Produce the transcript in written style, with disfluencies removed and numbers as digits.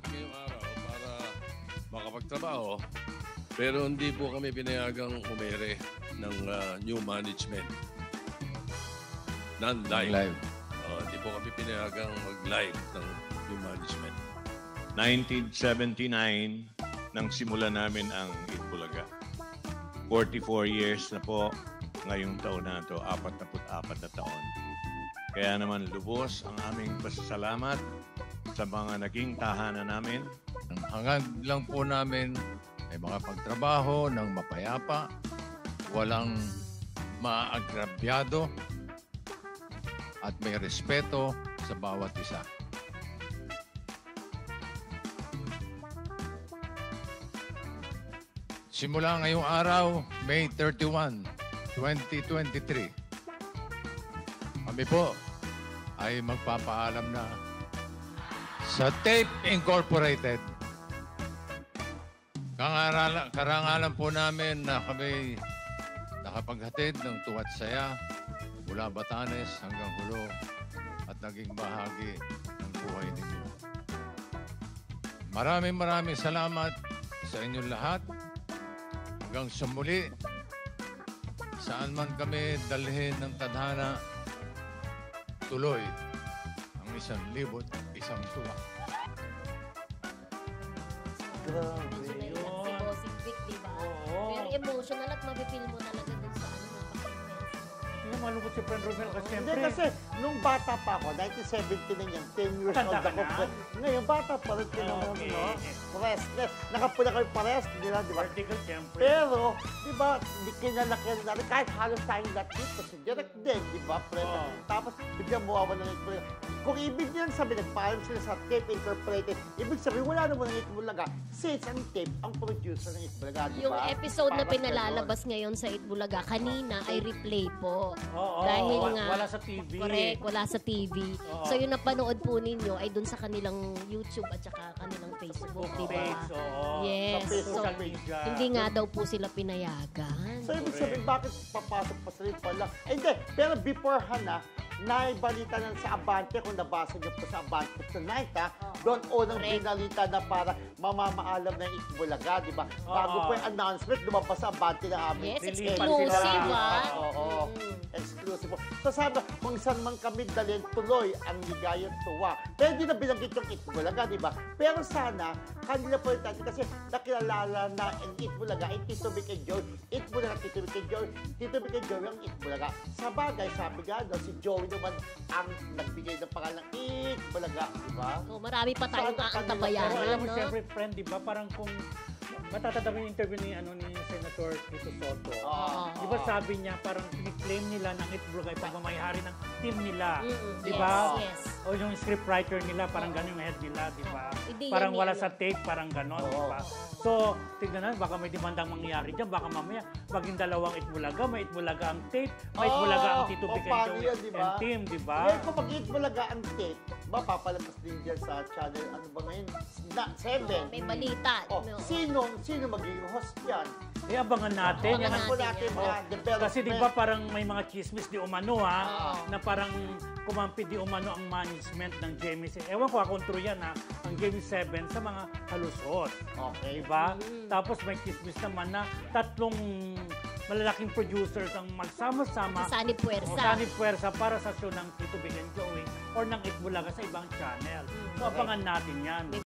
lahat ngayong araw para makapagtrabaho. Pero hindi po kami pinayagang umere ng new management. Non-live. Hindi po kami pinayagang mag-live ng new management. 1979 nang simula namin ang Itbulaga. 44 years na po ngayong taon na ito, 44 na taon. Kaya naman lubos ang aming pasasalamat sa mga naging tahanan namin. Ang hangad lang po namin ay makapagtrabaho ng mapayapa, walang maagrabyado, at may respeto sa bawat isa. Simula ngayong araw, May 31, 2023, kami po ay magpapaalam na sa Tape Incorporated. Karangalan po namin na kami nakapaghatid ng tuwa't saya mula Batanes hanggang Hulo at naging bahagi ng buhay ninyo. Maraming salamat sa inyong lahat. Hanggang sa muli, saan man kami dalhin ng tadhana, tuloy ang 1,000 tuwa. Grabe yun. Si Bossing Vic, diba? Very emotional at mabipil mo talaga dun sa Yung malungkot si Friend Romel kasi siyempre. Hindi kasi, nung bata pa ako, 1970 na yan, 10 years old ako. Ngayon, bata pa rin tinanong, no? Restless. Nakapula kami pares, nila, di ba? Vertical, siyempre. Pero, di ba, kinalakihan natin, kahit halos tayong lahat dito, si Direct din, di ba? Tapos, biglang mawawala ng Itbulaga. Kung ibig niyan sabi, nagpaalam sila sa Tape Incorporated, ibig sabihin, wala naman ng Itbulaga. Since ang Tape, ang producer ng Itbulaga, di ba? Yung episode na pinalalabas ngayon sa Itbulaga, kanina ay replay po. Oo, dahil nga, wala sa TV. Correct, wala sa TV. So yung napanood po ninyo ay dun sa kanilang YouTube at saka kanilang Facebook, di ba? Yes. So, hindi nga daw po sila pinayagan. So, ibig sabihin, bakit papasok pa sa rin pala? Hindi, pero beforehand naibalita na sa Abante, kung nabasa niyo po sa Abante tonight, doon unang binalita na para mamamaalam ng Itbulaga, di ba? Bago po yung announcement, lumabas sa Abante ng aming. Yes, exclusive, Oo, exclusive po. So, sabi, kung saan man kami dalhin, tuloy ang ligayang tuwa. Pero hindi na binanggit yung Itbulaga, di ba? Pero sana, kanila po yung tayo, kasi nakilala na ang Itbulaga ay Tito Vic and Joey. Itbulaga, Tito Vic and Joey. Tito Vic and Joey ang Itbulaga. Sa bagay, sabi nga, si Joey naman ang nagbigay ng pangalan Itbulaga, di ba? So, marami pa tayong aantabayanan. Pero alam mo, siyempre, friend, di ba? Parang kung matatanda mo yung interview ni Senator Tito Soto. Di ba sabi niya, parang claim nila ng Itbulaga ay pagmamayari ng team nila. Di ba? Yes. O yung scriptwriter nila, parang gano'n yung head nila, di ba? Hindi Parang yan wala yan. sa tape, parang gano'n, di ba? So, tignan natin, baka may demandang mangyari dyan. Baka mamaya, maging dalawang Itbulaga, may Itbulaga ang tape, may Itbulaga ang Tito Vic and Joey and team, di ba? Ngayon, kung mag-Itbulaga ang tape, mapapalabas din dyan sa channel, ano ba ngayon? 7. May balita. Sino magiging host yan? Abangan natin. Abangan natin development. Kasi di ba parang may mga chismis di umano na parang kumampi di umano ang management ng GMA7. Ewan ko kung true yan ang GMA7 sa mga halusot. Okay. Di ba? Tapos may chismis naman na tatlong malalaking producers ang magsama-sama. Sanib Puwersa. Sanib Puwersa para sa show ng Tito Vic and Joey or ng Itbulaga sa ibang channel. So, abangan natin yan. May